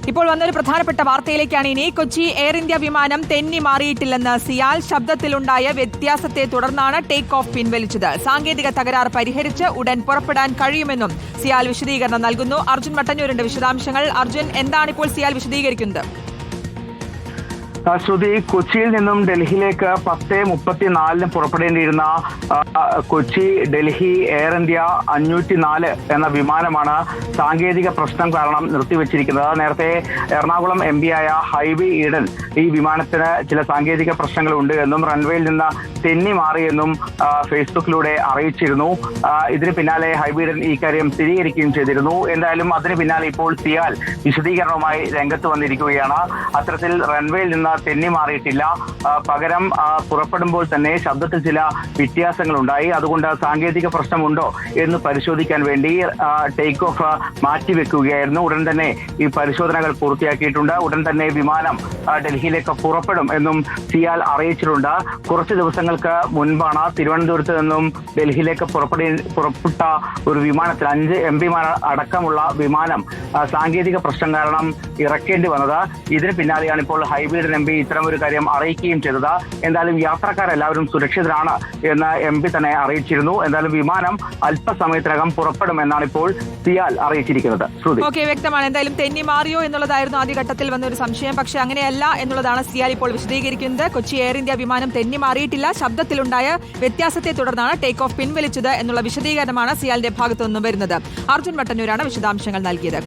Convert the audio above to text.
ഇപ്പോൾ വന്നൊരു പ്രധാനപ്പെട്ട വാർത്തയിലേക്കാണ് ഇനി. കൊച്ചി എയർ ഇന്ത്യ വിമാനം തെന്നി മാറിയിട്ടില്ലെന്ന് സിയാൽ. ശബ്ദത്തിലുണ്ടായ വ്യത്യാസത്തെ തുടർന്നാണ് ടേക്ക് ഓഫ് പിൻവലിച്ചത്. സാങ്കേതിക തകരാർ പരിഹരിച്ച് ഉടൻ പുറപ്പെടാൻ കഴിയുമെന്നും സിയാൽ വിശദീകരണം നൽകുന്നു. അർജുൻ മട്ടന്നൂരിന്റെ വിശദാംശങ്ങൾ. അർജുൻ, എന്താണ് ഇപ്പോൾ സിയാൽ വിശദീകരിക്കുന്നത്? ശ്രുതി, കൊച്ചിയിൽ നിന്നും ഡൽഹിയിലേക്ക് 10:34 പുറപ്പെടേണ്ടിയിരുന്ന കൊച്ചി ഡൽഹി എയർ ഇന്ത്യ 504 എന്ന വിമാനമാണ് സാങ്കേതിക പ്രശ്നം കാരണം നിർത്തിവെച്ചിരിക്കുന്നത്. നേരത്തെ എറണാകുളം എംപി ആയ ഹൈബി ഈഡൻ ഈ വിമാനത്തിന് ചില സാങ്കേതിക പ്രശ്നങ്ങളുണ്ട് എന്നും റൺവേയിൽ നിന്ന് തെന്നി മാറിയെന്നും ഫേസ്ബുക്കിലൂടെ അറിയിച്ചിരുന്നു. ഇതിന് പിന്നാലെ ഹൈബി ഈഡൻ ഈ കാര്യം സ്ഥിരീകരിക്കുകയും ചെയ്തിരുന്നു. എന്തായാലും അതിന് പിന്നാലെ ഇപ്പോൾ സിയാൽ വിശദീകരണവുമായി രംഗത്ത് വന്നിരിക്കുകയാണ്. അത്തരത്തിൽ റൺവേയിൽ നിന്ന് തെന്നി മാറിയിട്ടില്ല, പകരം പുറപ്പെടുമ്പോൾ തന്നെ ശബ്ദത്തിൽ ചില വ്യത്യാസങ്ങളുണ്ടായി. അതുകൊണ്ട് സാങ്കേതിക പ്രശ്നമുണ്ടോ എന്ന് പരിശോധിക്കാൻ വേണ്ടി ടേക്ക് ഓഫ് മാറ്റിവെക്കുകയായിരുന്നു. ഉടൻ തന്നെ ഈ പരിശോധനകൾ പൂർത്തിയാക്കിയിട്ടുണ്ട്. ഉടൻ തന്നെ വിമാനം ഡൽഹിയിലേക്ക് പുറപ്പെടും എന്നും സിയാൽ അറിയിച്ചിട്ടുണ്ട്. കുറച്ച് ദിവസങ്ങൾക്ക് മുൻപാണ് തിരുവനന്തപുരത്ത് നിന്നും ഡൽഹിയിലേക്ക് പുറപ്പെട്ട ഒരു വിമാനത്തിൽ 5 എംപിമാർ അടക്കമുള്ള വിമാനം സാങ്കേതിക പ്രശ്നം കാരണം ഇറക്കേണ്ടി വന്നത്. ഇതിന് പിന്നാലെയാണ് ഇപ്പോൾ ഹൈബീഡൻ എംപി ഇത്തരം ഒരു കാര്യം അറിയിക്കുകയും ചെയ്തത്. എന്തായാലും യാത്രക്കാരെല്ലാവരും സുരക്ഷിതരാണ് എന്ന് എംപി തന്നെ അറിയിച്ചിരുന്നു. എന്തായാലും വിമാനം അല്പസമയത്തിനകം പുറപ്പെടും എന്നാണ് ഇപ്പോൾ സിയാൽ അറിയിച്ചിരിക്കുന്നത്. ഓക്കെ, വ്യക്തമാണ്. എന്തായാലും തെന്നി മാറിയോ എന്നുള്ളതായിരുന്നു ആദ്യഘട്ടത്തിൽ വന്ന ഒരു സംശയം. പക്ഷേ അങ്ങനെയല്ല എന്നുള്ളതാണ് സിയാൽ ഇപ്പോൾ വിശദീകരിക്കുന്നത്. കൊച്ചി എയർ ഇന്ത്യ വിമാനം തെന്നി മാറിയിട്ടില്ല, ശബ്ദത്തിലുണ്ടായ വ്യത്യാസത്തെ തുടർന്നാണ് ടേക്ക് ഓഫ് പിൻവലിച്ചത് എന്നുള്ള വിശദീകരണമാണ് സിയാലിന്റെ ഭാഗത്തു നിന്നും വരുന്നത്. അർജുൻ മട്ടന്നൂരാണ് വിശദാംശങ്ങൾ നൽകിയത്.